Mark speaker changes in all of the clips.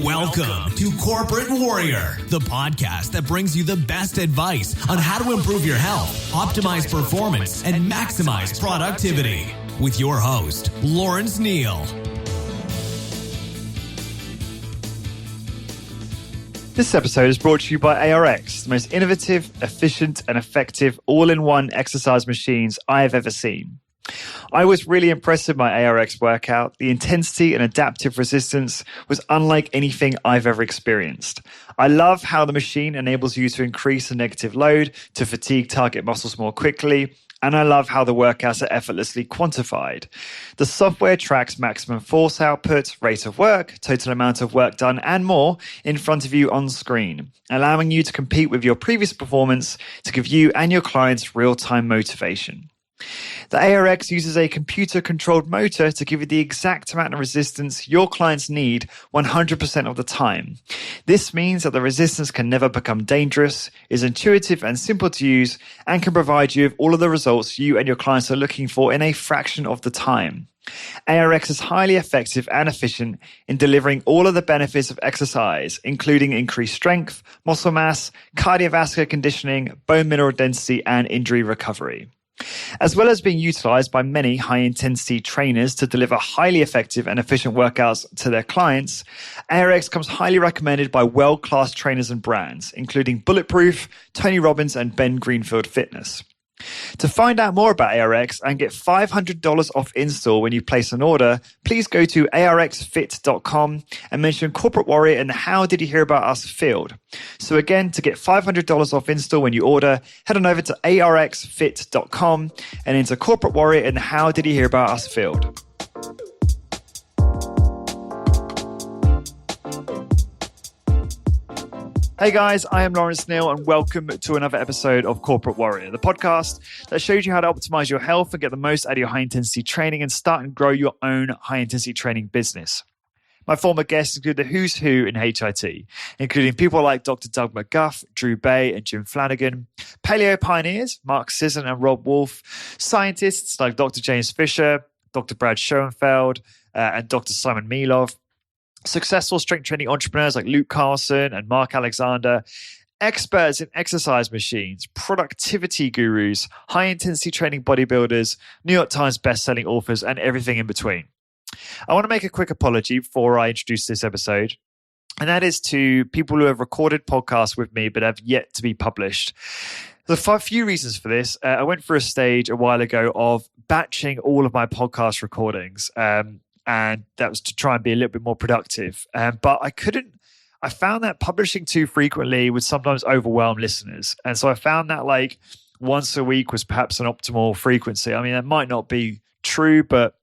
Speaker 1: Welcome to Corporate Warrior, the podcast that brings you the best advice on how to improve your health, optimize performance, and maximize productivity. With your host, Lawrence Neal.
Speaker 2: This episode is brought to you by ARX, the most innovative, efficient, and effective all-in-one exercise machines I have ever seen. I was really impressed with my ARX workout. The intensity and adaptive resistance was unlike anything I've ever experienced. I love how the machine enables you to increase the negative load to fatigue target muscles more quickly, and I love how the workouts are effortlessly quantified. The software tracks maximum force output, rate of work, total amount of work done, and more in front of you on screen, allowing you to compete with your previous performance to give you and your clients real-time motivation. The ARX uses a computer-controlled motor to give you the exact amount of resistance your clients need 100% of the time. This means that the resistance can never become dangerous, is intuitive and simple to use, and can provide you with all of the results you and your clients are looking for in a fraction of the time. ARX is highly effective and efficient in delivering all of the benefits of exercise, including increased strength, muscle mass, cardiovascular conditioning, bone mineral density, and injury recovery. As well as being utilized by many high-intensity trainers to deliver highly effective and efficient workouts to their clients, ARX comes highly recommended by world-class trainers and brands, including Bulletproof, Tony Robbins, and Ben Greenfield Fitness. To find out more about ARX and get $500 off install when you place an order, please go to arxfit.com and mention Corporate Warrior in the How Did You Hear About Us field. So again, to get $500 off install when you order, head on over to arxfit.com and enter Corporate Warrior in the How Did You Hear About Us field. Hey guys, I am Lawrence Neal and welcome to another episode of Corporate Warrior, the podcast that shows you how to optimize your health and get the most out of your high-intensity training and start and grow your own high-intensity training business. My former guests include the who's who in HIT, including people like Dr. Doug McGuff, Drew Bay, and Jim Flanagan, paleo pioneers, Mark Sisson and Rob Wolf, scientists like Dr. James Fisher, Dr. Brad Schoenfeld, and Dr. Simon Milov, successful strength training entrepreneurs like Luke Carlson and Mark Alexander, experts in exercise machines, productivity gurus, high-intensity training bodybuilders, New York Times best-selling authors, and everything in between. I want to make a quick apology before I introduce this episode, and that is to people who have recorded podcasts with me but have yet to be published. There's a few reasons for this. I went through a stage a while ago of batching all of my podcast recordings, and that was to try and be a little bit more productive. But I found that publishing too frequently would sometimes overwhelm listeners. And so I found that like once a week was perhaps an optimal frequency. I mean, that might not be true, but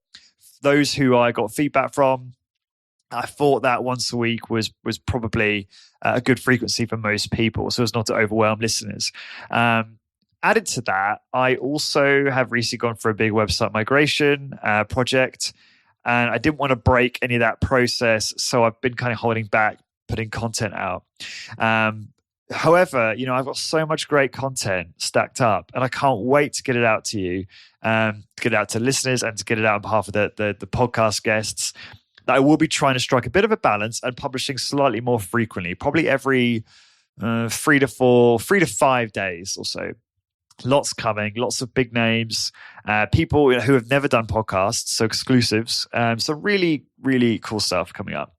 Speaker 2: those who I got feedback from, I thought that once a week was probably a good frequency for most people, so as not to overwhelm listeners. Added to that, I also have recently gone for a big website migration project, and I didn't want to break any of that process, so I've been kind of holding back putting content out. However, I've got so much great content stacked up, and I can't wait to get it out to you, to get it out to listeners, and to get it out on behalf of the podcast guests. I will be trying to strike a bit of a balance and publishing slightly more frequently, probably every 3 to 5 days or so. Lots coming, lots of big names, people who have never done podcasts, so exclusives. So really, really cool stuff coming up.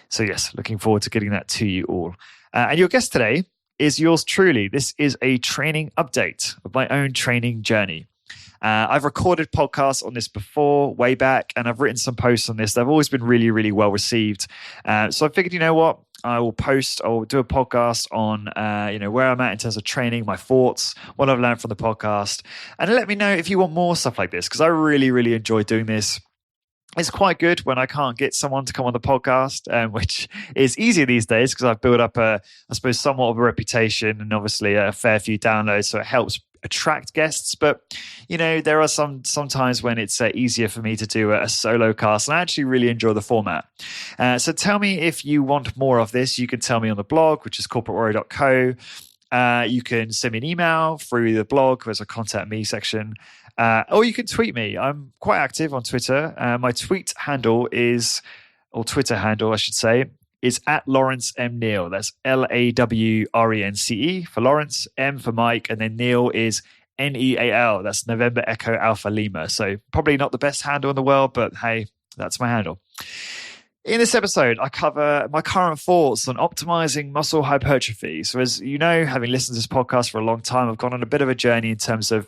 Speaker 2: So yes, looking forward to getting that to you all. And your guest today is yours truly. This is a training update of my own training journey. I've recorded podcasts on this before, way back, and I've written some posts on this. They've always been really, really well received. So I figured, you know what? I will do a podcast on, where I'm at in terms of training, my thoughts, what I've learned from the podcast, and let me know if you want more stuff like this, because I really, really enjoy doing this. It's quite good when I can't get someone to come on the podcast, which is easier these days because I've built up somewhat of a reputation and obviously a fair few downloads, so it helps attract guests. But there are some times when it's easier for me to do a solo cast, and I actually really enjoy the format. So tell me if you want more of this. You can tell me on the blog, which is corporatewarrior.co. You can send me an email through the blog. There's a contact me section. Or you can tweet me. I'm quite active on Twitter. My tweet handle is, or Twitter handle, I should say, is at Lawrence M. Neal. That's LAWRENCE for Lawrence, M for Mike, and then Neal is NEAL. That's November Echo Alpha Lima. So probably not the best handle in the world, but hey, that's my handle. In this episode, I cover my current thoughts on optimizing muscle hypertrophy. So as you know, having listened to this podcast for a long time, I've gone on a bit of a journey in terms of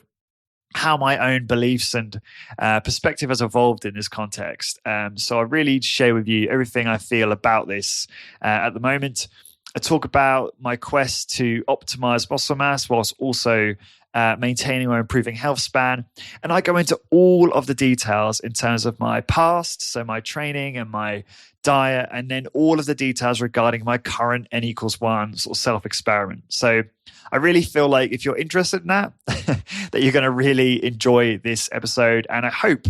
Speaker 2: how my own beliefs and perspective has evolved in this context. So I really share with you everything I feel about this at the moment. I talk about my quest to optimize muscle mass whilst also maintaining or improving health span. And I go into all of the details in terms of my past, so my training and my diet, and then all of the details regarding my current N=1 sort of self-experiment. So I really feel like if you're interested in that, that you're going to really enjoy this episode. And I hope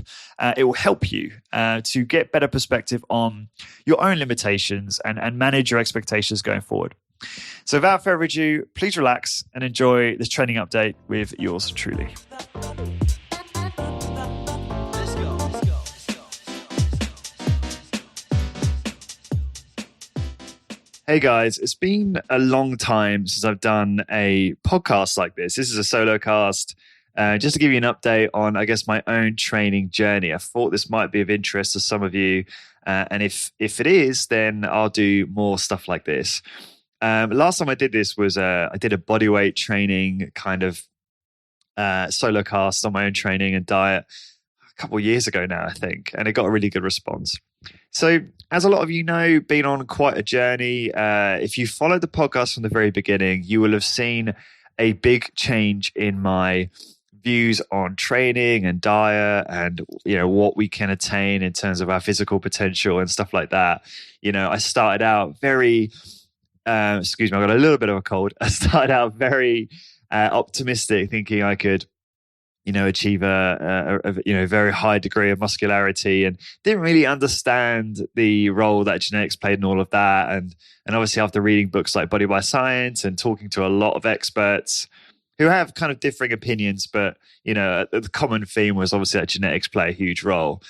Speaker 2: it will help you to get better perspective on your own limitations and manage your expectations going forward. So without further ado, please relax and enjoy this training update with yours truly. Hey guys, it's been a long time since I've done a podcast like this. This is a solo cast, just to give you an update on, I guess, my own training journey. I thought this might be of interest to some of you, and if it is, then I'll do more stuff like this. Last time I did this was I did a bodyweight training kind of solo cast on my own training and diet a couple of years ago now, I think, and it got a really good response. So, as a lot of you know, been on quite a journey. If you followed the podcast from the very beginning, you will have seen a big change in my views on training and diet and, you know, what we can attain in terms of our physical potential and stuff like that. You know, I started out very, excuse me, I got a little bit of a cold. I started out very optimistic, thinking I could, you know, achieve a very high degree of muscularity, and didn't really understand the role that genetics played in all of that. And obviously after reading books like Body by Science and talking to a lot of experts who have kind of differing opinions, but, you know, the common theme was obviously that genetics play a huge role.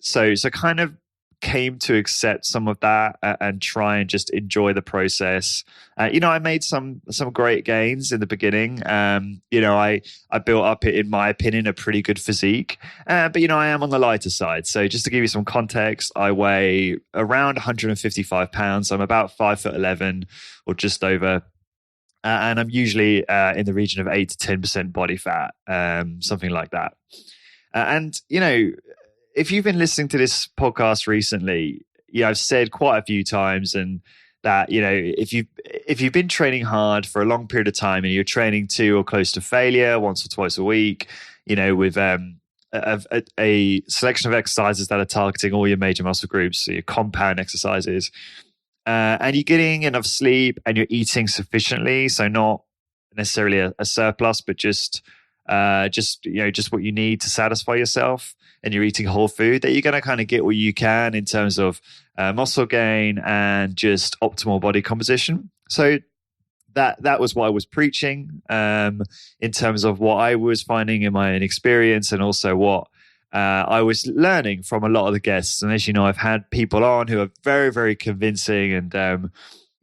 Speaker 2: So kind of came to accept some of that and try and just enjoy the process. You know, I made some great gains in the beginning. You know, I built up, in my opinion, a pretty good physique. But, you know, I am on the lighter side. So just to give you some context, I weigh around 155 pounds. I'm about 5'11" or just over. And I'm usually in the region of 8 to 10% body fat, something like that. And, you know, if you've been listening to this podcast recently, I've said quite a few times, and that, you know, if you've been training hard for a long period of time and you're training to or close to failure once or twice a week, you know, with a selection of exercises that are targeting all your major muscle groups, so your compound exercises, and you're getting enough sleep and you're eating sufficiently, so not necessarily a surplus, but just what you need to satisfy yourself, and you're eating whole food, that you're going to kind of get what you can in terms of muscle gain and just optimal body composition. So that was what I was preaching in terms of what I was finding in my own experience, and also what I was learning from a lot of the guests. And as you know, I've had people on who are very, very convincing, and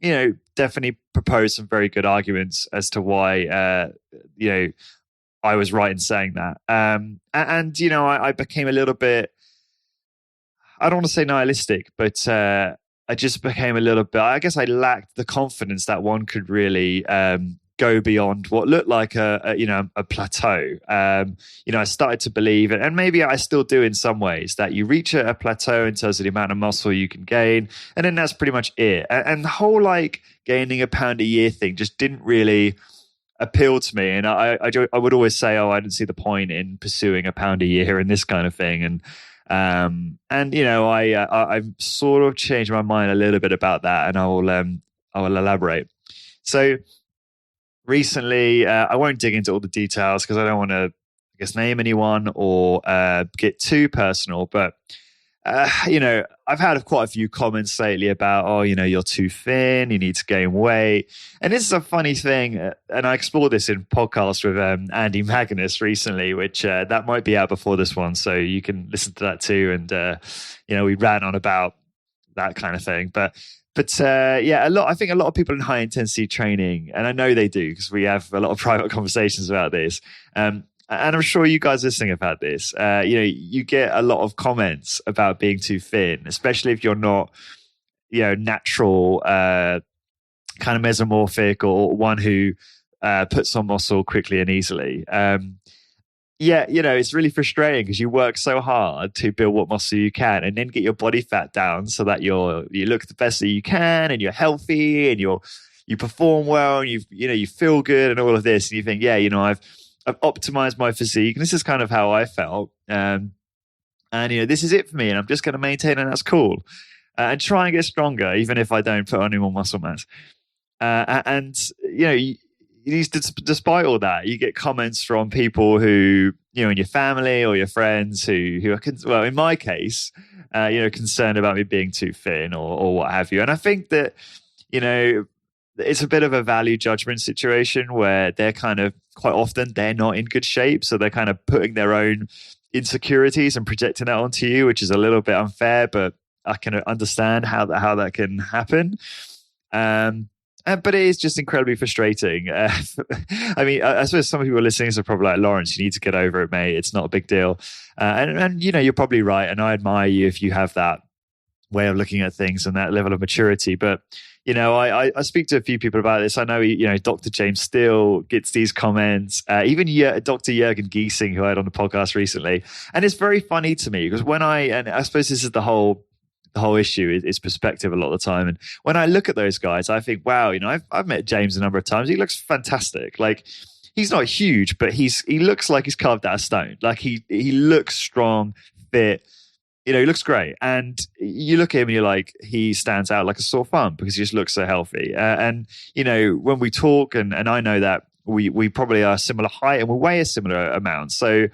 Speaker 2: you know, definitely propose some very good arguments as to why you know, I was right in saying that. And you know, I became a little bit, I don't want to say nihilistic, but I just became a little bit, I guess I lacked the confidence that one could really go beyond what looked like a plateau. You know, I started to believe, and maybe I still do in some ways, that you reach a plateau in terms of the amount of muscle you can gain, and then that's pretty much it. And the whole like gaining a pound a year thing just didn't really appeal to me. And I would always say, I didn't see the point in pursuing a pound a year and this kind of thing. And you know, I've sort of changed my mind a little bit about that, and I will elaborate. So recently, I won't dig into all the details because I don't want to, I guess, name anyone or get too personal, but you know, I've had quite a few comments lately about, oh, you know, you're too thin, you need to gain weight. And this is a funny thing, and I explored this in podcast with Andy Magnus recently, which that might be out before this one, so you can listen to that too. And you know, we ran on about that kind of thing. But yeah, I think a lot of people in high intensity training, and I know they do because we have a lot of private conversations about this. And I'm sure you guys listening have had this. You get a lot of comments about being too thin, especially if you're not, natural, kind of mesomorphic or one who puts on muscle quickly and easily. It's really frustrating because you work so hard to build what muscle you can and then get your body fat down so that you look the best that you can and you're healthy and you perform well and you feel good and all of this. And you think, I've optimized my physique. And this is kind of how I felt. And this is it for me and I'm just going to maintain and that's cool. And try and get stronger, even if I don't put on any more muscle mass. Despite all that, you get comments from people who, in your family or your friends who are, in my case, concerned about me being too thin or what have you. And I think that, it's a bit of a value judgment situation where they're kind of quite often they're not in good shape. So they're kind of putting their own insecurities and projecting that onto you, which is a little bit unfair, but I can understand how that can happen. But it is just incredibly frustrating. I mean, I suppose some people listening are probably like, Lawrence, you need to get over it, mate. It's not a big deal. And you're probably right. And I admire you if you have that way of looking at things and that level of maturity. But, I speak to a few people about this. I know, Dr. James Steele gets these comments, even Dr. Jürgen Giesing, who I had on the podcast recently. And it's very funny to me because and I suppose this is the whole issue is perspective a lot of the time. And when I look at those guys, I think, wow, I've met James a number of times. He looks fantastic. Like he's not huge, but he looks like he's carved out of stone. Like he looks strong, fit, he looks great. And you look at him and you're like, he stands out like a sore thumb because he just looks so healthy. And when we talk and I know that we probably are similar height and we weigh a similar amount. So,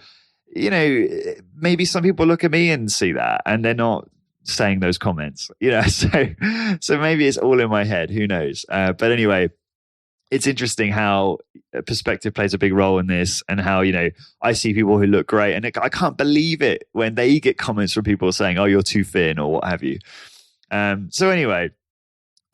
Speaker 2: maybe some people look at me and see that and they're not saying those comments, so maybe it's all in my head, who knows. But anyway, it's interesting how perspective plays a big role in this and how, I see people who look great and I can't believe it when they get comments from people saying, oh, you're too thin or what have you. So anyway,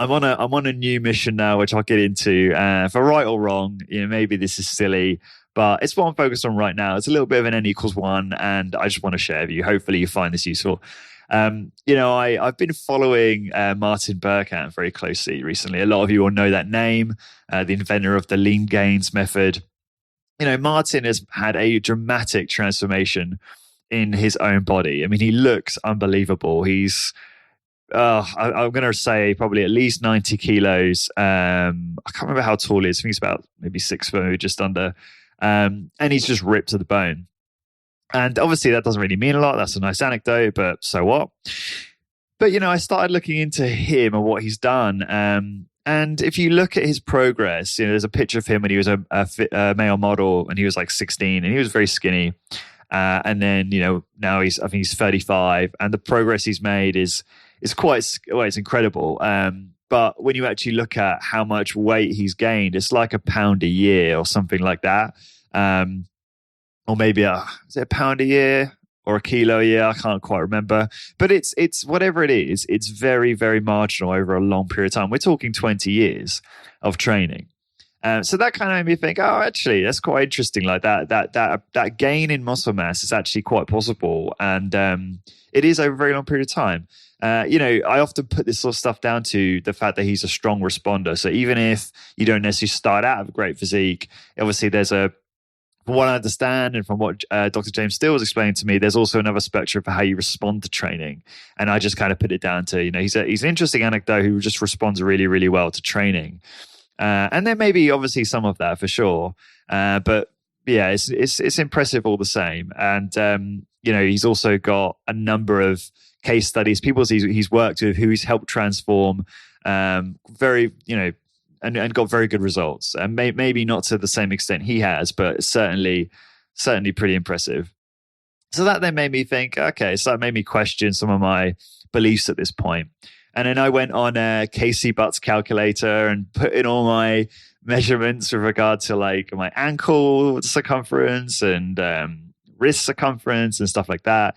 Speaker 2: I'm on a new mission now, which I'll get into, for right or wrong, maybe this is silly, but it's what I'm focused on right now. It's a little bit of an N=1 and I just want to share with you. Hopefully you find this useful. I've been following Martin Berkhan very closely recently. A lot of you will know that name, the inventor of the lean gains method. Martin has had a dramatic transformation in his own body. I mean, he looks unbelievable. He's, I'm going to say probably at least 90 kilos. I can't remember how tall he is. I think he's about maybe 6 foot, maybe just under. And he's just ripped to the bone. And obviously that doesn't really mean a lot. That's a nice anecdote, but so what? But, I started looking into him and what he's done. And if you look at his progress, there's a picture of him when he was a male model and he was like 16 and he was very skinny. And then, now I think he's 35 and the progress he's made is it's incredible. But when you actually look at how much weight he's gained, it's like a pound a year or something like that. Or maybe is it a pound a year or a kilo a year? I can't quite remember. But it's whatever it is, it's very, very marginal over a long period of time. We're talking 20 years of training. So that kind of made me think, oh, actually, that's quite interesting. Like that gain in muscle mass is actually quite possible. And it is over a very long period of time. I often put this sort of stuff down to the fact that he's a strong responder. So even if you don't necessarily start out with a great physique, obviously from what I understand and from what Dr. James Steele was explaining to me, there's also another spectrum for how you respond to training. And I just kind of put it down to, he's an interesting anecdote who just responds really, really well to training. And there may be obviously some of that for sure. But yeah, it's impressive all the same. And, he's also got a number of case studies, people he's worked with who he's helped transform very, and got very good results. And maybe not to the same extent he has, but certainly pretty impressive. So that then made me think, okay, so that made me question some of my beliefs at this point. And then I went on a Casey Butts calculator and put in all my measurements with regard to like my ankle circumference and wrist circumference and stuff like that.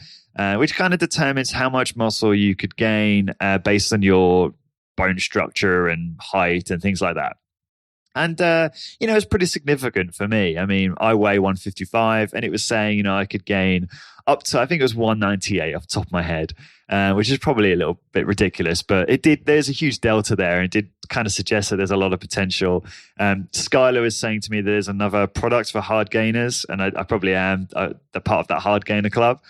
Speaker 2: which kind of determines how much muscle you could gain based on your bone structure and height and things like that. And, it's pretty significant for me. I mean, I weigh 155 and it was saying, I could gain up to, I think it was 198 off the top of my head, which is probably a little bit ridiculous, but there's a huge delta there and it did kind of suggest that there's a lot of potential. Skylar was saying to me there's another product for hard gainers, and I probably am the part of that hard gainer club.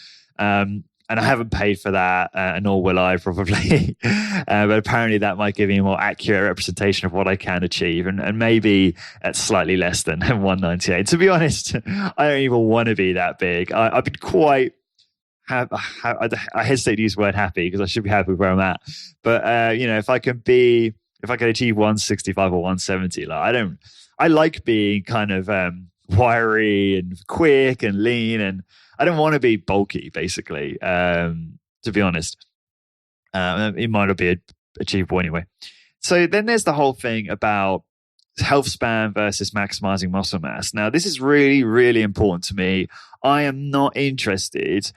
Speaker 2: And I haven't paid for that, nor will I probably. But apparently that might give me a more accurate representation of what I can achieve, and maybe at slightly less than 198. To be honest, I don't even want to be that big. I've been quite... I hesitate to use the word happy because I should be happy with where I'm at. But, if I can achieve 165 or 170, I like being kind of wiry and quick and lean, and I don't want to be bulky, basically, to be honest. It might not be achievable anyway. So then there's the whole thing about health span versus maximizing muscle mass. Now, this is really, really important to me. I am not interested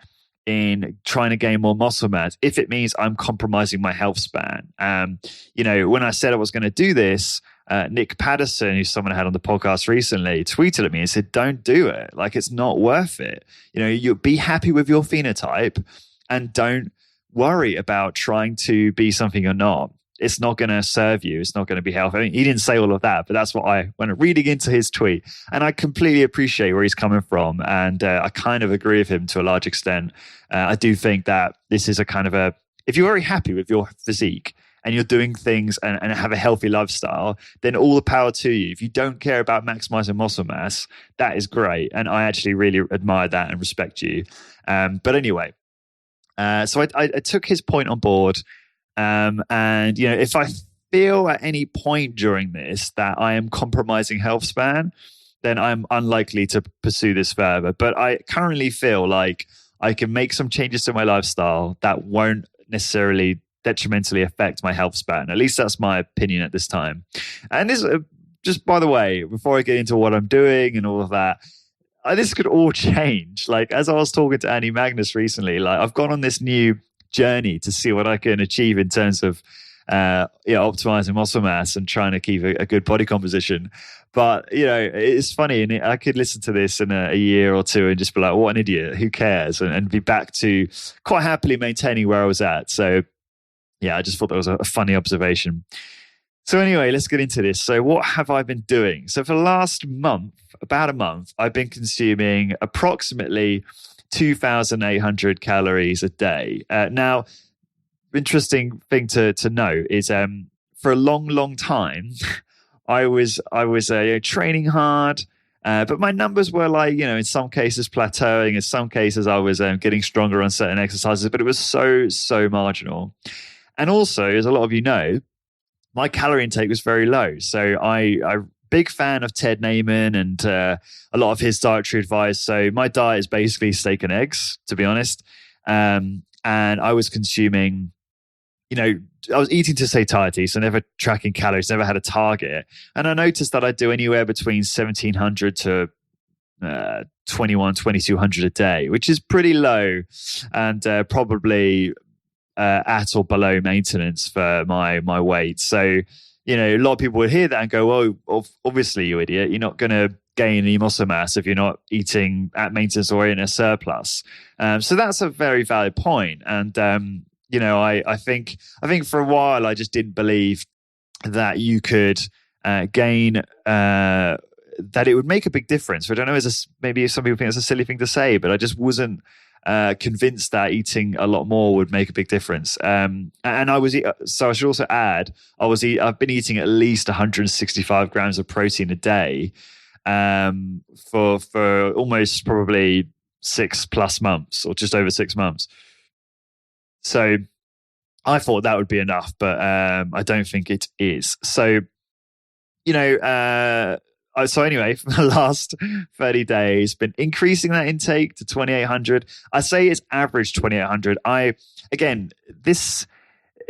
Speaker 2: in trying to gain more muscle mass if it means I'm compromising my health span. When I said I was going to do this, Nick Patterson, who's someone I had on the podcast recently, tweeted at me and said, don't do it. It's not worth it. You be happy with your phenotype and don't worry about trying to be something you're not. It's not going to serve you. It's not going to be healthy. I mean, he didn't say all of that, but that's what when reading into his tweet, and I completely appreciate where he's coming from. And I kind of agree with him to a large extent. I do think that this is if you're very happy with your physique, and you're doing things and have a healthy lifestyle, then all the power to you. If you don't care about maximizing muscle mass, that is great. And I actually really admire that and respect you. But anyway, so I took his point on board. And, if I feel at any point during this that I am compromising health span, then I'm unlikely to pursue this further. But I currently feel like I can make some changes to my lifestyle that won't necessarily detrimentally affect my health span. At least that's my opinion at this time. And this, just by the way, before I get into what I'm doing and all of that, this could all change. As I was talking to Andy Magnus recently, I've gone on this new journey to see what I can achieve in terms of optimizing muscle mass and trying to keep a good body composition. But it's funny, and I could listen to this in a year or two and just be like, what an idiot, who cares, and be back to quite happily maintaining where I was at. So yeah, I just thought that was a funny observation. So anyway, let's get into this. So what have I been doing? So for the last month, about a month, I've been consuming approximately 2,800 calories a day. Now, interesting thing to note is for a long time, I was training hard, but my numbers were in some cases plateauing. In some cases, I was getting stronger on certain exercises, but it was so marginal. And also, as a lot of you know, my calorie intake was very low. So I'm big fan of Ted Naiman and a lot of his dietary advice. So my diet is basically steak and eggs, to be honest. And I was consuming, I was eating to satiety, so never tracking calories, never had a target. And I noticed that I do anywhere between 1,700 to 2,200 a day, which is pretty low and probably at or below maintenance for my weight. So, a lot of people would hear that and go, well, obviously, you idiot, you're not going to gain any muscle mass if you're not eating at maintenance or in a surplus. So that's a very valid point. And, I think for a while, I just didn't believe that you could gain, that it would make a big difference. I don't know, maybe some people think it's a silly thing to say, but I just wasn't convinced that eating a lot more would make a big difference. And so I should also add, I've been eating at least 165 grams of protein a day for almost probably 6+ months, or just over 6 months. So I thought that would be enough, but I don't think it is. So, so anyway, for the last 30 days, been increasing that intake to 2,800. I say it's average 2,800.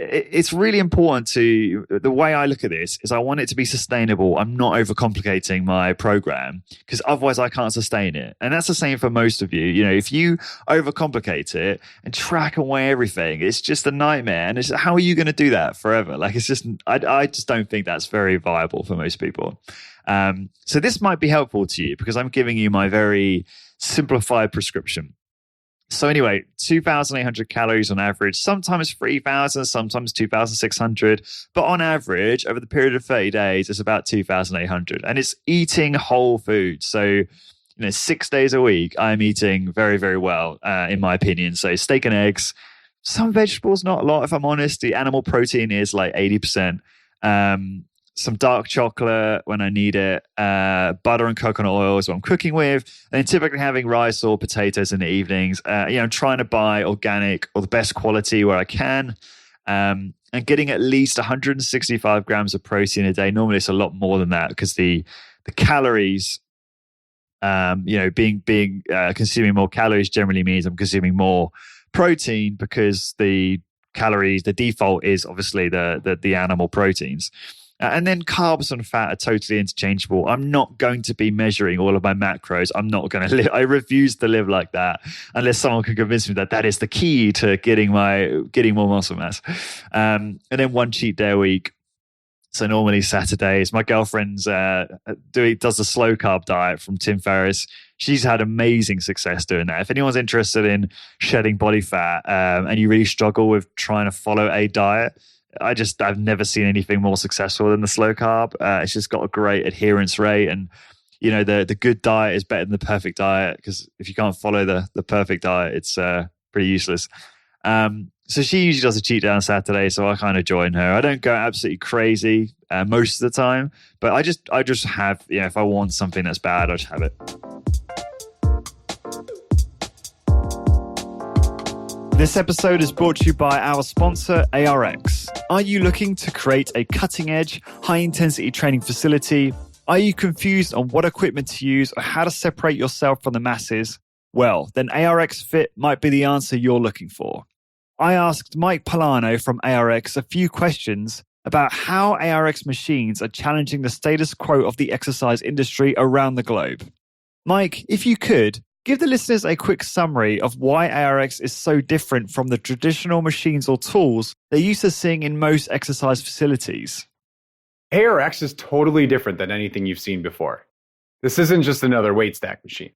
Speaker 2: it's really important the way I look at this is I want it to be sustainable. I'm not overcomplicating my program because otherwise I can't sustain it. And that's the same for most of you. You know, if you overcomplicate it and track away everything, it's just a nightmare. And how are you going to do that forever? Like, it's just, I just don't think that's very viable for most people. So this might be helpful to you because I'm giving you my very simplified prescription. So anyway, 2,800 calories on average, sometimes 3,000, sometimes 2,600. But on average, over the period of 30 days, it's about 2,800. And it's eating whole food. So, 6 days a week, I'm eating very, very well, in my opinion. So steak and eggs, some vegetables, not a lot, if I'm honest. The animal protein is like 80%. Some dark chocolate when I need it, butter and coconut oil is what I'm cooking with, and then typically having rice or potatoes in the evenings. I'm trying to buy organic or the best quality where I can, and getting at least 165 grams of protein a day. Normally it's a lot more than that because the calories, consuming more calories generally means I'm consuming more protein because the calories, the default is obviously the animal proteins. And then carbs and fat are totally interchangeable. I'm not going to be measuring all of my macros. I'm not going to live. I refuse to live like that unless someone can convince me that is the key to getting more muscle mass. And then one cheat day a week. So normally Saturdays. My girlfriend's does the slow carb diet from Tim Ferriss. She's had amazing success doing that. If anyone's interested in shedding body fat and you really struggle with trying to follow a diet, I've never seen anything more successful than the slow carb. It's just got a great adherence rate, and the good diet is better than the perfect diet because if you can't follow the perfect diet, it's pretty useless. So she usually does a cheat day on Saturday, so I kind of join her. I don't go absolutely crazy most of the time, but I just have, if I want something that's bad, I just have it. This episode is brought to you by our sponsor, ARX. Are you looking to create a cutting-edge, high-intensity training facility? Are you confused on what equipment to use or how to separate yourself from the masses? Well, then ARX Fit might be the answer you're looking for. I asked Mike Polano from ARX a few questions about how ARX machines are challenging the status quo of the exercise industry around the globe. Mike, if you could, give the listeners a quick summary of why ARX is so different from the traditional machines or tools they're used to seeing in most exercise facilities.
Speaker 3: ARX is totally different than anything you've seen before. This isn't just another weight stack machine.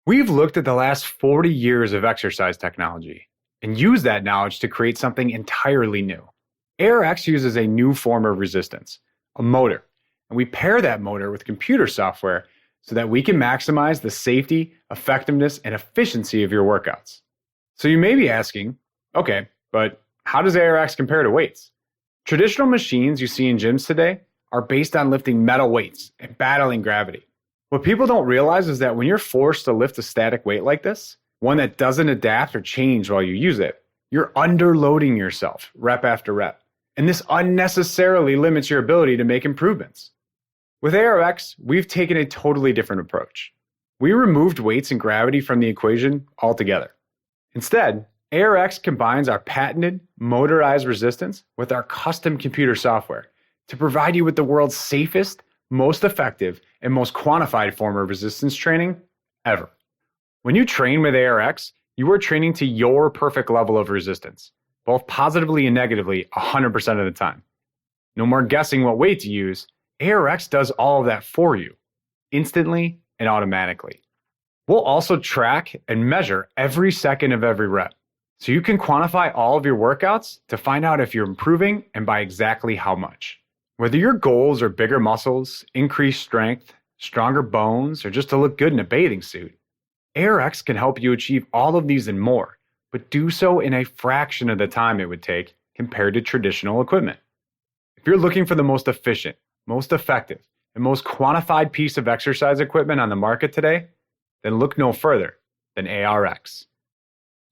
Speaker 3: We've looked at the last 40 years of exercise technology and used that knowledge to create something entirely new. ARX uses a new form of resistance, a motor, and we pair that motor with computer software so that we can maximize the safety, effectiveness, and efficiency of your workouts. So you may be asking, okay, but how does ARX compare to weights? Traditional machines you see in gyms today are based on lifting metal weights and battling gravity. What people don't realize is that when you're forced to lift a static weight like this, one that doesn't adapt or change while you use it, you're underloading yourself rep after rep. And this unnecessarily limits your ability to make improvements. With ARX, we've taken a totally different approach. We removed weights and gravity from the equation altogether. Instead, ARX combines our patented motorized resistance with our custom computer software to provide you with the world's safest, most effective, and most quantified form of resistance training ever. When you train with ARX, you are training to your perfect level of resistance, both positively and negatively 100% of the time. No more guessing what weight to use. ARX does all of that for you, instantly and automatically. We'll also track and measure every second of every rep, so you can quantify all of your workouts to find out if you're improving and by exactly how much. Whether your goals are bigger muscles, increased strength, stronger bones, or just to look good in a bathing suit, ARX can help you achieve all of these and more, but do so in a fraction of the time it would take compared to traditional equipment. If you're looking for the most efficient, most effective, and most quantified piece of exercise equipment on the market today, then look no further than ARX.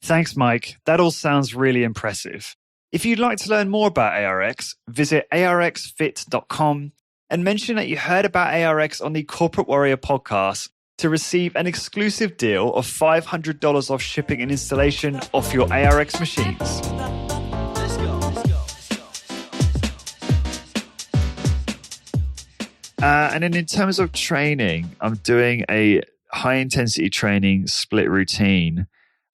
Speaker 2: Thanks, Mike. That all sounds really impressive. If you'd like to learn more about ARX, visit arxfit.com and mention that you heard about ARX on the Corporate Warrior podcast to receive an exclusive deal of $500 off shipping and installation off your ARX machines. And then in terms of training, I'm doing a high intensity training split routine.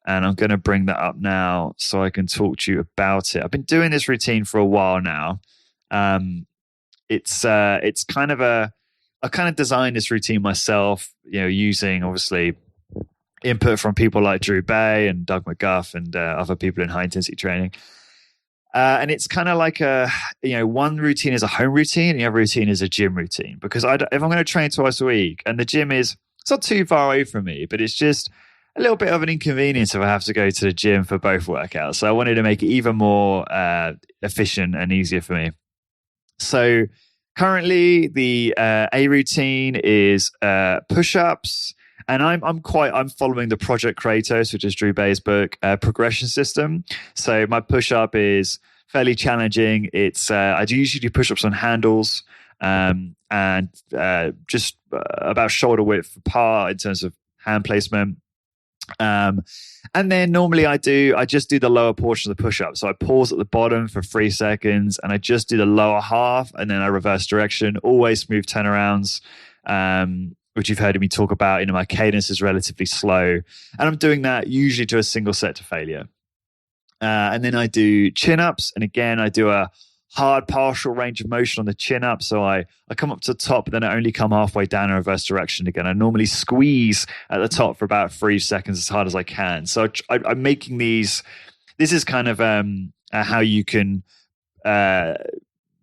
Speaker 2: And I'm going to bring that up now so I can talk to you about it. I've been doing this routine for a while now. It's kind of I kind of designed this routine myself, using obviously input from people like Drew Bay and Doug McGuff and other people in high intensity training. And it's kind of like one routine is a home routine and the other routine is a gym routine. Because if I'm going to train twice a week and the gym it's not too far away from me, but it's just a little bit of an inconvenience if I have to go to the gym for both workouts. So I wanted to make it even more efficient and easier for me. So currently the A routine is push-ups, and I'm following the Project Kratos, which is Drew Bay's book, progression system. So my push-up is fairly challenging. It's I do usually do push-ups on handles and just about shoulder width apart in terms of hand placement. And then normally I just do the lower portion of the push-up. So I pause at the bottom for 3 seconds and I just do the lower half and then I reverse direction, always smooth turnarounds, which you've heard me talk about. My cadence is relatively slow and I'm doing that usually to a single set to failure. And then I do chin-ups, and again, I do a hard partial range of motion on the chin up. So I come up to the top, then I only come halfway down in reverse direction again. I normally squeeze at the top for about 3 seconds as hard as I can. So I'm making these. This is kind of how you can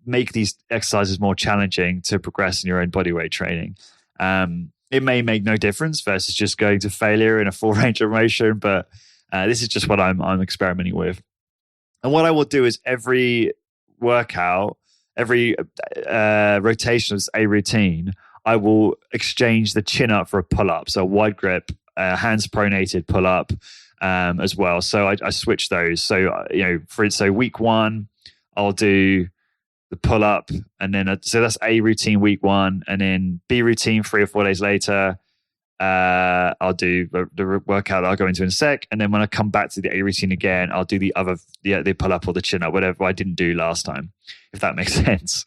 Speaker 2: make these exercises more challenging to progress in your own bodyweight training. It may make no difference versus just going to failure in a full range of motion, but this is just what I'm experimenting with. And what I will do is every workout, every rotation of a routine, I will exchange the chin up for a pull up. So wide grip, hands pronated pull up as well. So I switch those. So so week 1, I'll do the pull up, and then so that's A routine week 1, and then B routine 3 or 4 days later. I'll do the workout I'll go into in a sec, and then when I come back to the A routine again, I'll do the pull up or the chin up, whatever I didn't do last time, if that makes sense.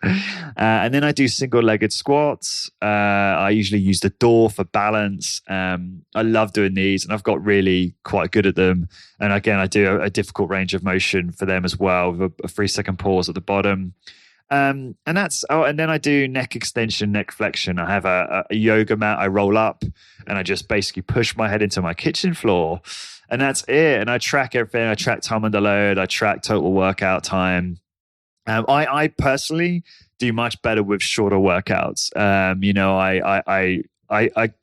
Speaker 2: And then I do single-legged squats. I usually use the door for balance. I love doing these, and I've got really quite good at them. And again, I do a difficult range of motion for them as well, with a 3-second pause at the bottom. And then I do neck extension, neck flexion. I have a yoga mat I roll up, and I just basically push my head into my kitchen floor, and that's it. And I track everything. I track time under load. I track total workout time. I personally do much better with shorter workouts. I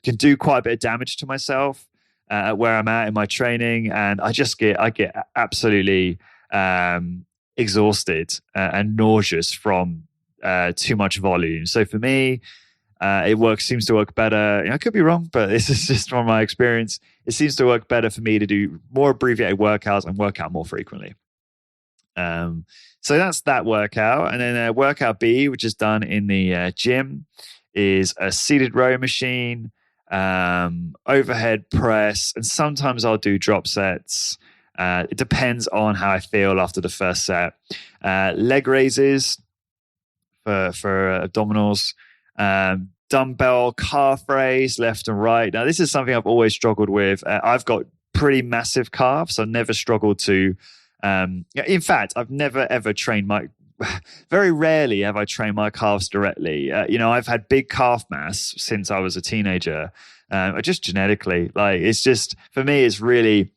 Speaker 2: can do quite a bit of damage to myself where I'm at in my training, and I get absolutely exhausted and nauseous from too much volume. So for me, it seems to work better. I could be wrong, but this is just from my experience. It seems to work better for me to do more abbreviated workouts and work out more frequently. So that's that workout. And then workout B, which is done in the gym, is a seated row machine, overhead press, and sometimes I'll do drop sets. It depends on how I feel after the first set. Leg raises for abdominals, dumbbell calf raise left and right. Now, this is something I've always struggled with. I've got pretty massive calves. I've never struggled to. In fact, I've never ever trained very rarely have I trained my calves directly. I've had big calf mass since I was a teenager, just genetically. Like, it's just, for me, it's really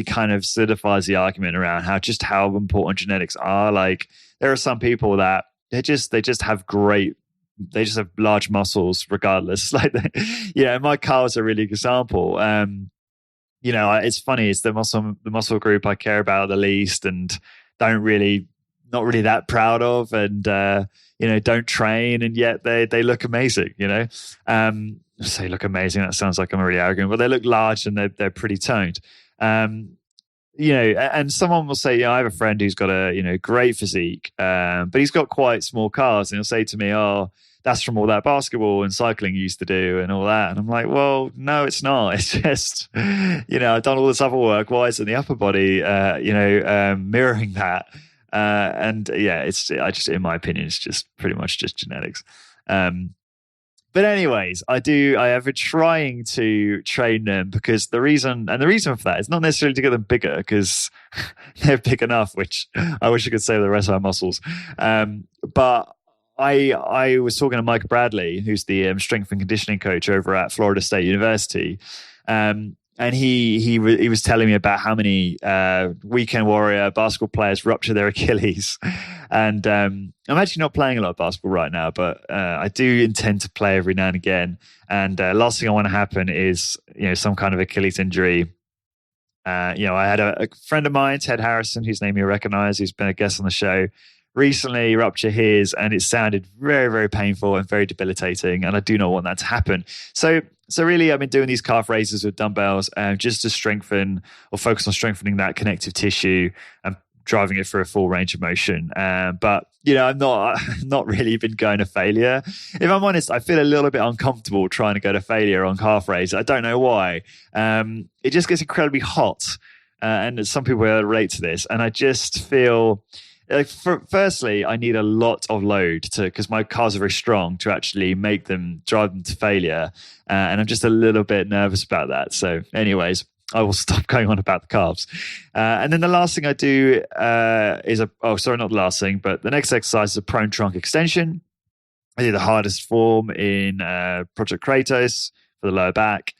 Speaker 2: kind of solidifies the argument around how important genetics are. Like, there are some people that they just have large muscles regardless. Like, my calves are a really good example. It's funny, it's the muscle group I care about the least and not really that proud of, and don't train, and yet they look amazing. Say look amazing, that sounds like I'm really arrogant, but they look large and they're pretty toned. And someone will say, I have a friend who's got a great physique, but he's got quite small calves, and he'll say to me, "Oh, that's from all that basketball and cycling you used to do and all that." And I'm like, well, no, it's not. It's just, I've done all this other work. Why isn't the upper body, mirroring that? In my opinion, it's just pretty much just genetics. But anyways, I have been trying to train them because the reason for that is not necessarily to get them bigger because they're big enough, which I wish I could say with the rest of our muscles. But I was talking to Mike Bradley, who's the strength and conditioning coach over at Florida State University. And he was telling me about how many Weekend Warrior basketball players rupture their Achilles. And I'm actually not playing a lot of basketball right now, but I do intend to play every now and again. And last thing I want to happen is, some kind of Achilles injury. I had a friend of mine, Ted Harrison, whose name you recognize, who's been a guest on the show, recently rupture his, and it sounded very, very painful and very debilitating. And I do not want that to happen. So really, I've been doing these calf raises with dumbbells just to strengthen or focus on strengthening that connective tissue and driving it for a full range of motion. But I'm not really been going to failure. If I'm honest, I feel a little bit uncomfortable trying to go to failure on calf raise. I don't know why. It just gets incredibly hot, and some people relate to this. And I just feel. Firstly, I need a lot of load because my calves are very strong to actually drive them to failure. And I'm just a little bit nervous about that. So anyways, I will stop going on about the calves. And then the last thing I do not the last thing, but the next exercise is a prone trunk extension. I do the hardest form in Project Kratos for the lower back.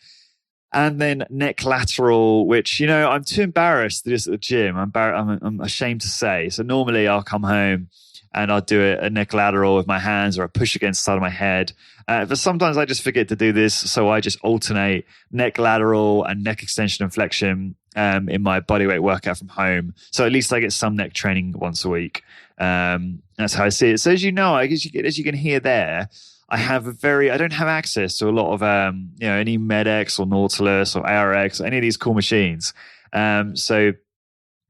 Speaker 2: And then neck lateral, which, I'm too embarrassed to do this at the gym. I'm ashamed to say. So normally I'll come home and I'll do a neck lateral with my hands, or I push against the side of my head. But sometimes I just forget to do this. So I just alternate neck lateral and neck extension and flexion in my bodyweight workout from home. So at least I get some neck training once a week. That's how I see it. So as you can hear there, I don't have access to a lot of, any MedX or Nautilus or ARX or any of these cool machines. So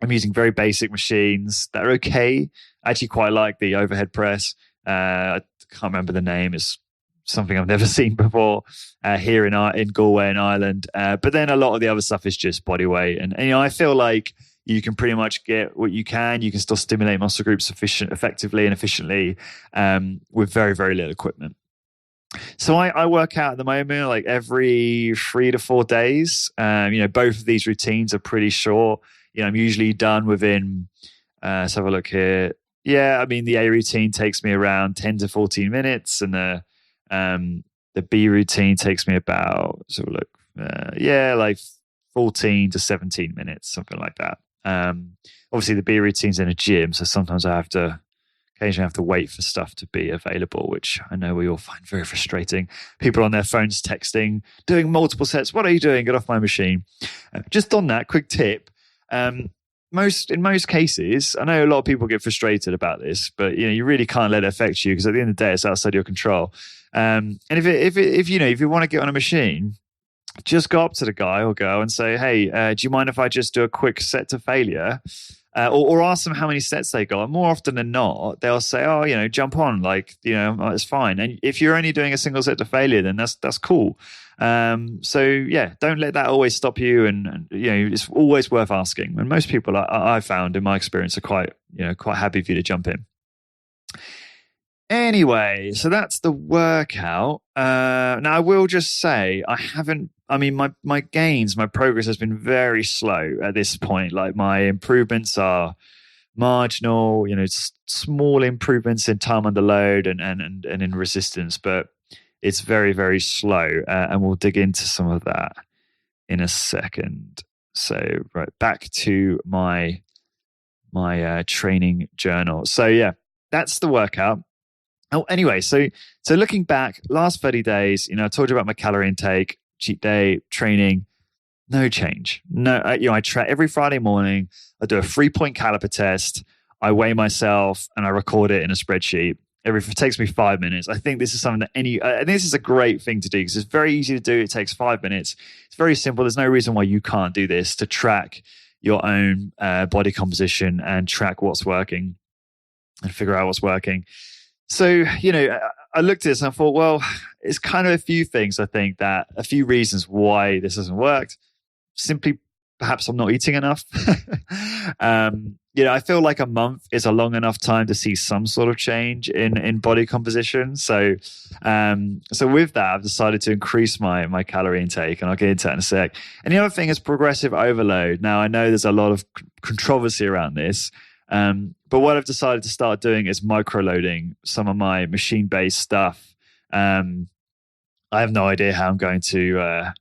Speaker 2: I'm using very basic machines that are okay. I actually quite like the overhead press. I can't remember the name. It's something I've never seen before here in Galway in Ireland. But then a lot of the other stuff is just body weight. And I feel like you can pretty much get what you can. You can still stimulate muscle groups effectively and efficiently with very, very little equipment. So I work out at the moment like every 3 to 4 days. Both of these routines are pretty short. I'm usually done within, let's have a look here. Yeah, I mean, the A routine takes me around 10 to 14 minutes, and the B routine takes me about, let's have a look. Like 14 to 17 minutes, something like that. Obviously the B routine's in a gym, so sometimes I occasionally have to wait for stuff to be available, which I know we all find very frustrating. People on their phones texting, doing multiple sets. What are you doing? Get off my machine. Just on that, quick tip. In most cases, I know a lot of people get frustrated about this, but you really can't let it affect you because at the end of the day, it's outside your control. And if you want to get on a machine, just go up to the guy or girl and say, "Hey, do you mind if I just do a quick set to failure?" Or ask them how many sets they got. And more often than not, they'll say, "Oh, jump on, it's fine." And if you're only doing a single set to failure, then that's cool. So yeah, don't let that always stop you. And it's always worth asking. And most people I found in my experience are quite happy for you to jump in. Anyway, so that's the workout. Now I will just say my gains, my progress has been very slow at this point. Like my improvements are marginal, small improvements in time under load and in resistance, but it's very, very slow. And we'll dig into some of that in a second. So right, back to my training journal. So yeah, that's the workout. Oh, anyway, so looking back, last 30 days, I told you about my calorie intake, cheat day, training, no change. No, I train every Friday morning. I do a 3-point caliper test. I weigh myself and I record it in a spreadsheet. It takes me 5 minutes. I think this is something that this is a great thing to do because it's very easy to do. It takes 5 minutes. It's very simple. There's no reason why you can't do this to track your own body composition and track what's working and figure out what's working. So, I looked at this and I thought, well, it's kind of a few things, I think, that a few reasons why this hasn't worked. Simply, perhaps I'm not eating enough. I feel like a month is a long enough time to see some sort of change in body composition. So with that, I've decided to increase my calorie intake, and I'll get into that in a sec. And the other thing is progressive overload. Now, I know there's a lot of controversy around this, but what I've decided to start doing is micro-loading some of my machine-based stuff. I have no idea how I'm going to...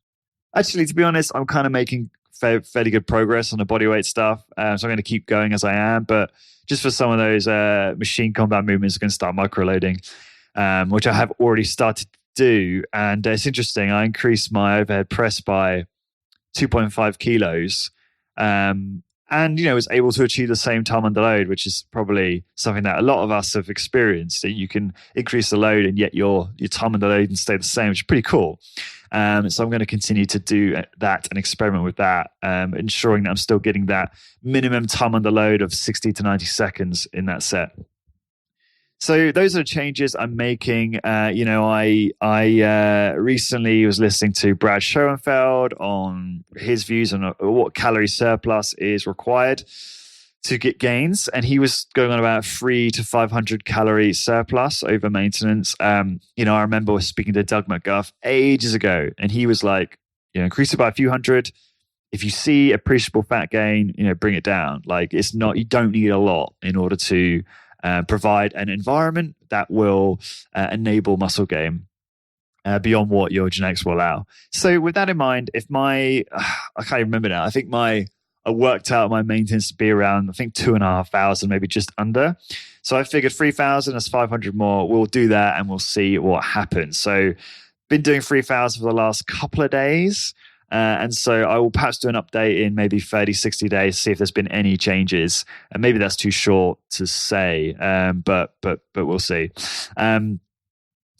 Speaker 2: actually, to be honest, I'm kind of making fairly good progress on the bodyweight stuff. So I'm going to keep going as I am. But just for some of those machine combat movements, I'm going to start micro-loading, which I have already started to do. And it's interesting. I increased my overhead press by 2.5 kilos. And, was able to achieve the same time under load, which is probably something that a lot of us have experienced, that you can increase the load and yet your time under load can stay the same, which is pretty cool. So I'm going to continue to do that and experiment with that, ensuring that I'm still getting that minimum time under load of 60 to 90 seconds in that set. So those are the changes I'm making. I recently was listening to Brad Schoenfeld on his views on what calorie surplus is required to get gains, and he was going on about 300 to 500 calorie surplus over maintenance. I remember speaking to Doug McGuff ages ago, and he was like, increase it by a few hundred. If you see appreciable fat gain, bring it down. Like, it's not, you don't need a lot in order to provide an environment that will enable muscle gain beyond what your genetics will allow. So with that in mind, I can't even remember now. I think I worked out my maintenance to be around, I think 2,500, maybe just under. So I figured 3,000, that's 500 more. We'll do that and we'll see what happens. So been doing 3,000 for the last couple of days. And so I will perhaps do an update in maybe 30, 60 days, see if there's been any changes. And maybe that's too short to say, but we'll see.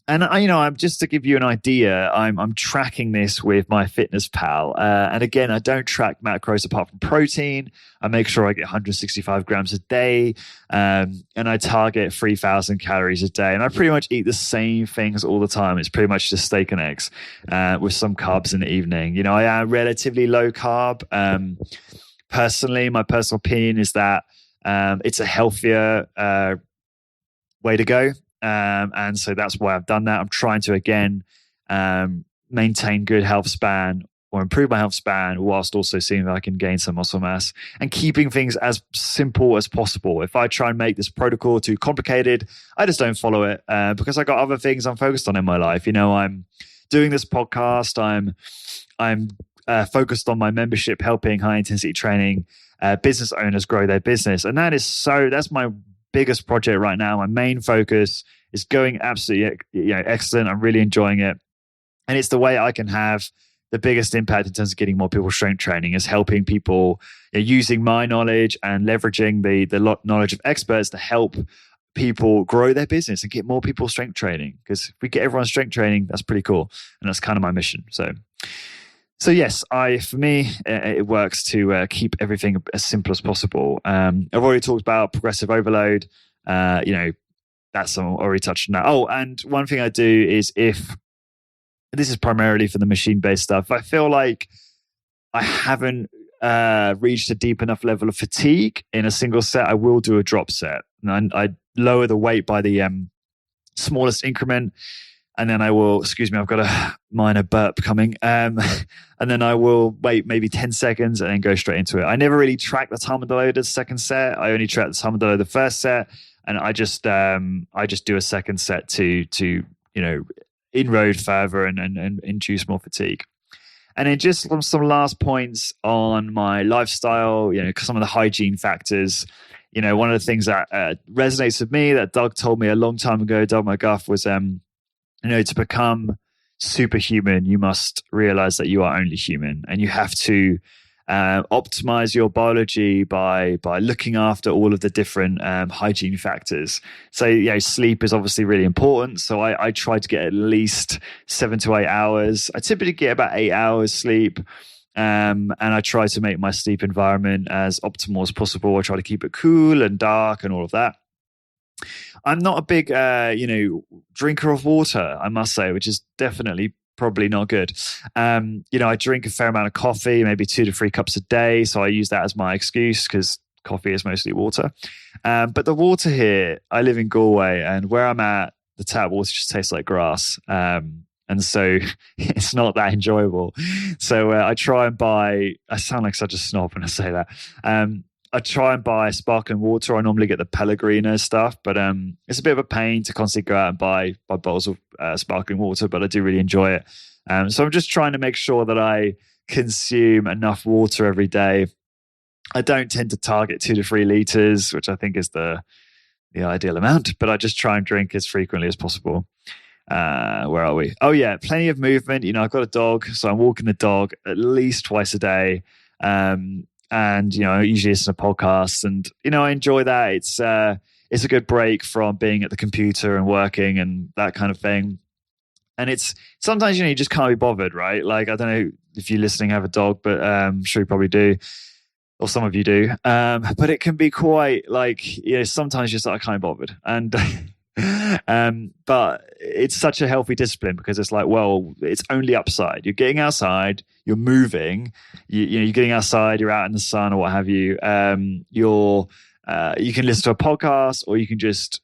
Speaker 2: And I'm just to give you an idea, I'm tracking this with MyFitnessPal. And again, I don't track macros apart from protein. I make sure I get 165 grams a day, and I target 3,000 calories a day. And I pretty much eat the same things all the time. It's pretty much just steak and eggs with some carbs in the evening. I am relatively low carb. Personally, my personal opinion is that it's a healthier way to go. And so that's why I've done that. I'm trying to, again, maintain good health span or improve my health span whilst also seeing if I can gain some muscle mass and keeping things as simple as possible. If I try and make this protocol too complicated, I just don't follow it because I got other things I'm focused on in my life. I'm doing this podcast. I'm focused on my membership, helping high intensity training business owners grow their business. And that's my biggest project right now. My main focus is going absolutely excellent. I'm really enjoying it. And it's the way I can have the biggest impact in terms of getting more people strength training, is helping people using my knowledge and leveraging the knowledge of experts to help people grow their business and get more people strength training. Because if we get everyone strength training, that's pretty cool. And that's kind of my mission. So yes, for me, it works to keep everything as simple as possible. I've already talked about progressive overload. That's already touched on that. Oh, and one thing I do is this is primarily for the machine-based stuff. If I feel like I haven't reached a deep enough level of fatigue in a single set, I will do a drop set. And I lower the weight by the smallest increment. And then I will, I've got a minor burp coming. And then I will wait maybe 10 seconds and then go straight into it. I never really track the time of the load of the second set. I only track the time of the load of the first set. And I just do a second set to inroad further and induce more fatigue. And then just some last points on my lifestyle, some of the hygiene factors. One of the things that resonates with me that Doug told me a long time ago, Doug McGuff, was to become superhuman, you must realize that you are only human, and you have to optimize your biology by looking after all of the different hygiene factors. So, sleep is obviously really important. So I try to get at least 7 to 8 hours. I typically get about 8 hours sleep. And I try to make my sleep environment as optimal as possible. I try to keep it cool and dark and all of that. I'm not a big, drinker of water, I must say, which is definitely probably not good. I drink a fair amount of coffee, maybe 2 to 3 cups a day. So I use that as my excuse because coffee is mostly water. But the water here, I live in Galway, and where I'm at, the tap water just tastes like grass. And so it's not that enjoyable. So I try and buy, I sound like such a snob when I say that. I try and buy sparkling water. I normally get the Pellegrino stuff, but it's a bit of a pain to constantly go out and buy bottles of sparkling water, but I do really enjoy it. So I'm just trying to make sure that I consume enough water every day. I don't tend to target 2 to 3 liters, which I think is the ideal amount, but I just try and drink as frequently as possible. Where are we? Oh yeah, plenty of movement. I've got a dog, so I'm walking the dog at least twice a day. And usually listen to podcasts, and I enjoy that. It's a good break from being at the computer and working and that kind of thing. And it's sometimes you just can't be bothered, right? Like, I don't know if you listening have a dog, but I'm sure you probably do, or some of you do. But it can be quite like sometimes you're just like, I can't be bothered, and but it's such a healthy discipline because it's like, well, it's only upside. You're getting outside, you're moving, you're getting outside, you're out in the sun or what have you. You can listen to a podcast, or you can just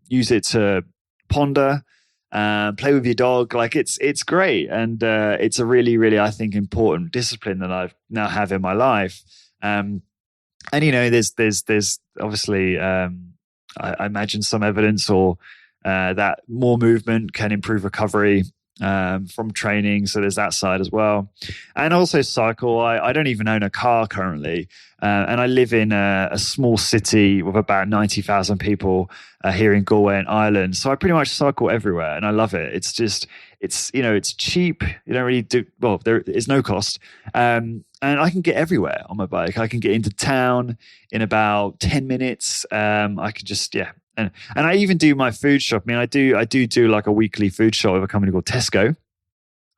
Speaker 2: use it to ponder, play with your dog. Like it's great, and it's a really, really, I think, important discipline that I've now have in my life. And there's obviously. I imagine some evidence or that more movement can improve recovery from training. So there's that side as well. And also cycle. I don't even own a car currently. And I live in a small city with about 90,000 people here in Galway in Ireland. So I pretty much cycle everywhere, and I love it. It's just, it's cheap. You don't really do, well, there is no cost. And I can get everywhere on my bike. I can get into town in about 10 minutes. I can just, And I even do my food shop. I mean, I do like a weekly food shop with a company called Tesco.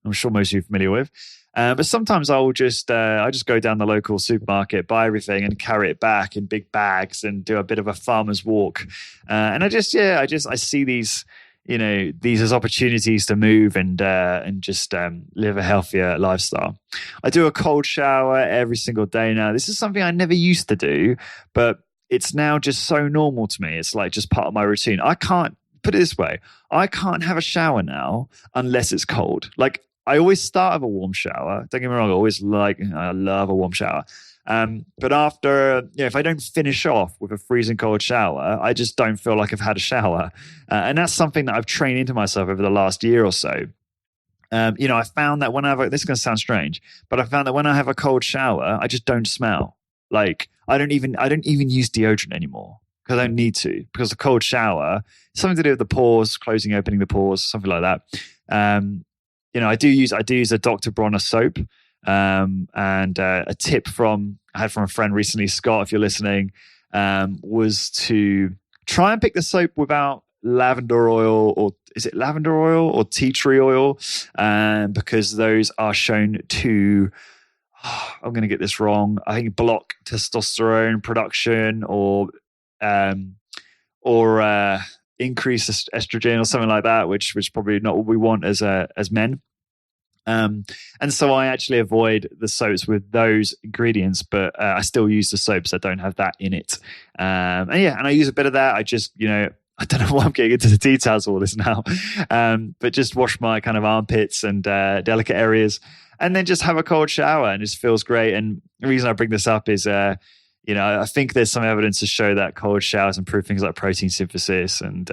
Speaker 2: I'm sure most of you are familiar with. But sometimes I just go down the local supermarket, buy everything, and carry it back in big bags and do a bit of a farmer's walk. And I see these, these as opportunities to move and just live a healthier lifestyle. I do a cold shower every single day now. This is something I never used to do, but it's now just so normal to me. It's like just part of my routine. I can't put it this way. I can't have a shower now unless it's cold. Like, I always start with a warm shower. Don't get me wrong. I love a warm shower. But after, if I don't finish off with a freezing cold shower, I just don't feel like I've had a shower. And that's something that I've trained into myself over the last year or so. I found that when this is going to sound strange, but I found that when I have a cold shower, I just don't smell. Like, I don't even use deodorant anymore because I don't need to, because the cold shower, something to do with the pores, closing, opening the pores, something like that. I do use a Dr. Bronner soap. And a tip I had from a friend recently, Scott, if you're listening, was to try and pick the soap without lavender oil, or is it lavender oil or tea tree oil? Because those are shown to, I'm going to get this wrong, I think block testosterone production or increase estrogen or something like that, which is probably not what we want as men. And so I actually avoid the soaps with those ingredients, but I still use the soaps that don't have that in it. And I use a bit of that. I just, I don't know why I'm getting into the details of all this now, but just wash my kind of armpits and delicate areas, and then just have a cold shower, and it just feels great. And the reason I bring this up is, I think there's some evidence to show that cold showers improve things like protein synthesis and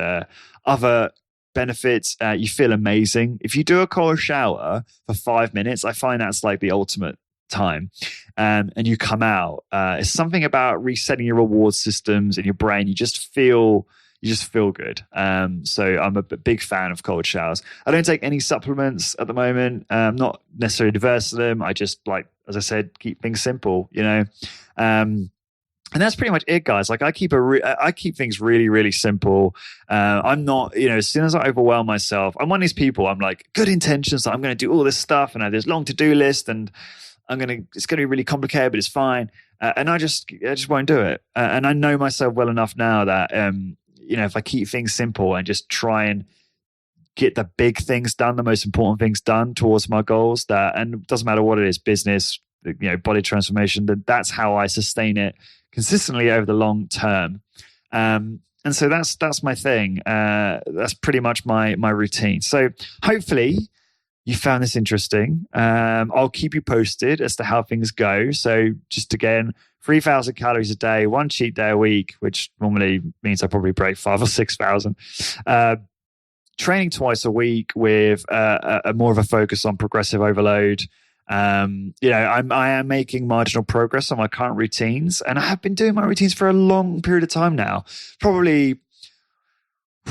Speaker 2: other benefits. You feel amazing. If you do a cold shower for 5 minutes, I find that's like the ultimate time. And you come out, it's something about resetting your reward systems in your brain. You just feel good. So I'm a big fan of cold showers. I don't take any supplements at the moment. Not necessarily diverse to them. I just, like, as I said, keep things simple, and that's pretty much it, guys. Like, I keep things really, really simple. I'm not, as soon as I overwhelm myself, I'm one of these people, I'm like, good intentions, I'm going to do all this stuff, and I have this long to-do list, and it's going to be really complicated, but it's fine. And I just won't do it. And I know myself well enough now that, if I keep things simple and just try and get the big things done, the most important things done towards my goals, and it doesn't matter what it is, business, body transformation, then that's how I sustain it consistently over the long term. And so that's my thing. That's pretty much my routine. So hopefully you found this interesting. I'll keep you posted as to how things go. So just again, 3,000 calories a day, 1 cheat day a week, which normally means I probably break 5,000 or 6,000. Training twice a week with a more of a focus on progressive overload. I am making marginal progress on my current routines, and I have been doing my routines for a long period of time now, probably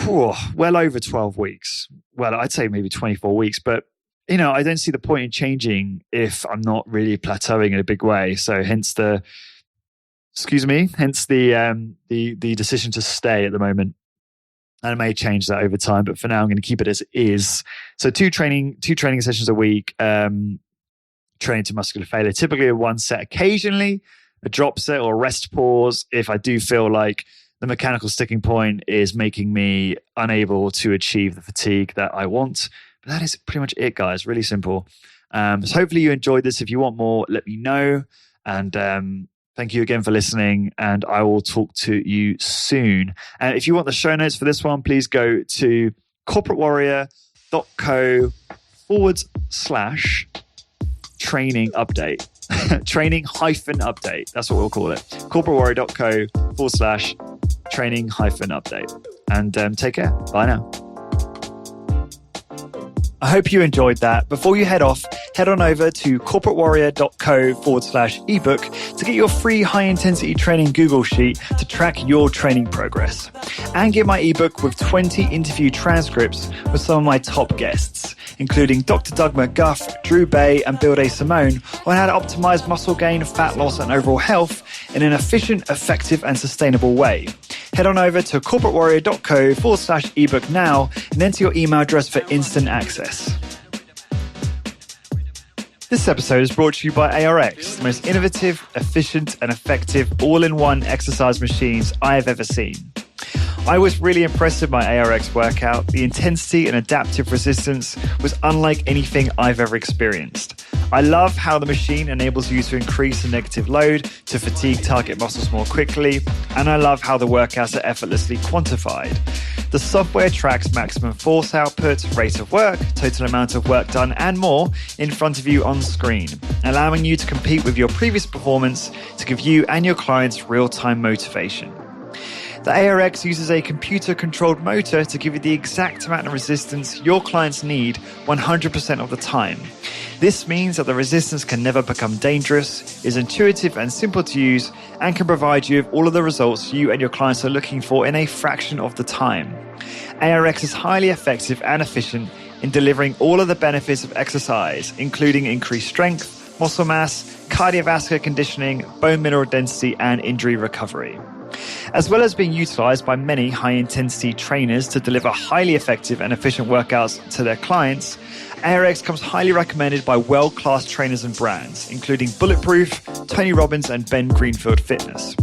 Speaker 2: well over 12 weeks. Well, I'd say maybe 24 weeks, but I don't see the point in changing if I'm not really plateauing in a big way. So hence the decision to stay at the moment. And I may change that over time, but for now I'm going to keep it as is. So two training sessions a week, training to muscular failure, typically a 1 set, occasionally a drop set or a rest pause if I do feel like the mechanical sticking point is making me unable to achieve the fatigue that I want. But that is pretty much it, guys. Really simple. So hopefully you enjoyed this. If you want more, let me know. And thank you again for listening. And I will talk to you soon. And if you want the show notes for this one, please go to corporatewarrior.co/training update. Training-update. That's what we'll call it. corporatewarrior.co/training-update. And take care. Bye now. I hope you enjoyed that. Before you head off, head on over to corporatewarrior.co/ebook to get your free high-intensity training Google Sheet to track your training progress. And get my ebook with 20 interview transcripts with some of my top guests, including Dr. Doug McGuff, Drew Bay, and Bill Simone on how to optimize muscle gain, fat loss, and overall health in an efficient, effective, and sustainable way. Head on over to corporatewarrior.co/ebook now and enter your email address for instant access. This episode is brought to you by ARX, the most innovative, efficient, and effective all-in-one exercise machines I have ever seen. I was really impressed with my ARX workout. The intensity and adaptive resistance was unlike anything I've ever experienced. I love how the machine enables you to increase the negative load to fatigue target muscles more quickly, and I love how the workouts are effortlessly quantified. The software tracks maximum force output, rate of work, total amount of work done, and more in front of you on screen, allowing you to compete with your previous performance to give you and your clients real-time motivation. The ARX uses a computer-controlled motor to give you the exact amount of resistance your clients need 100% of the time. This means that the resistance can never become dangerous, is intuitive and simple to use, and can provide you with all of the results you and your clients are looking for in a fraction of the time. ARX is highly effective and efficient in delivering all of the benefits of exercise, including increased strength, muscle mass, cardiovascular conditioning, bone mineral density, and injury recovery. As well as being utilized by many high-intensity trainers to deliver highly effective and efficient workouts to their clients, ARX comes highly recommended by world-class trainers and brands, including Bulletproof, Tony Robbins, and Ben Greenfield Fitness.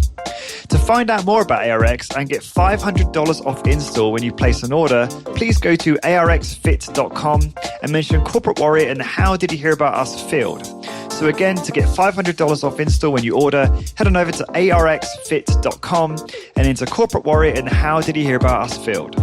Speaker 2: To find out more about ARX and get $500 off install when you place an order, please go to arxfit.com and mention Corporate Warrior and How Did You Hear About Us field. So again, to get $500 off install when you order, head on over to arxfit.com and enter Corporate Warrior and How Did You Hear About Us field.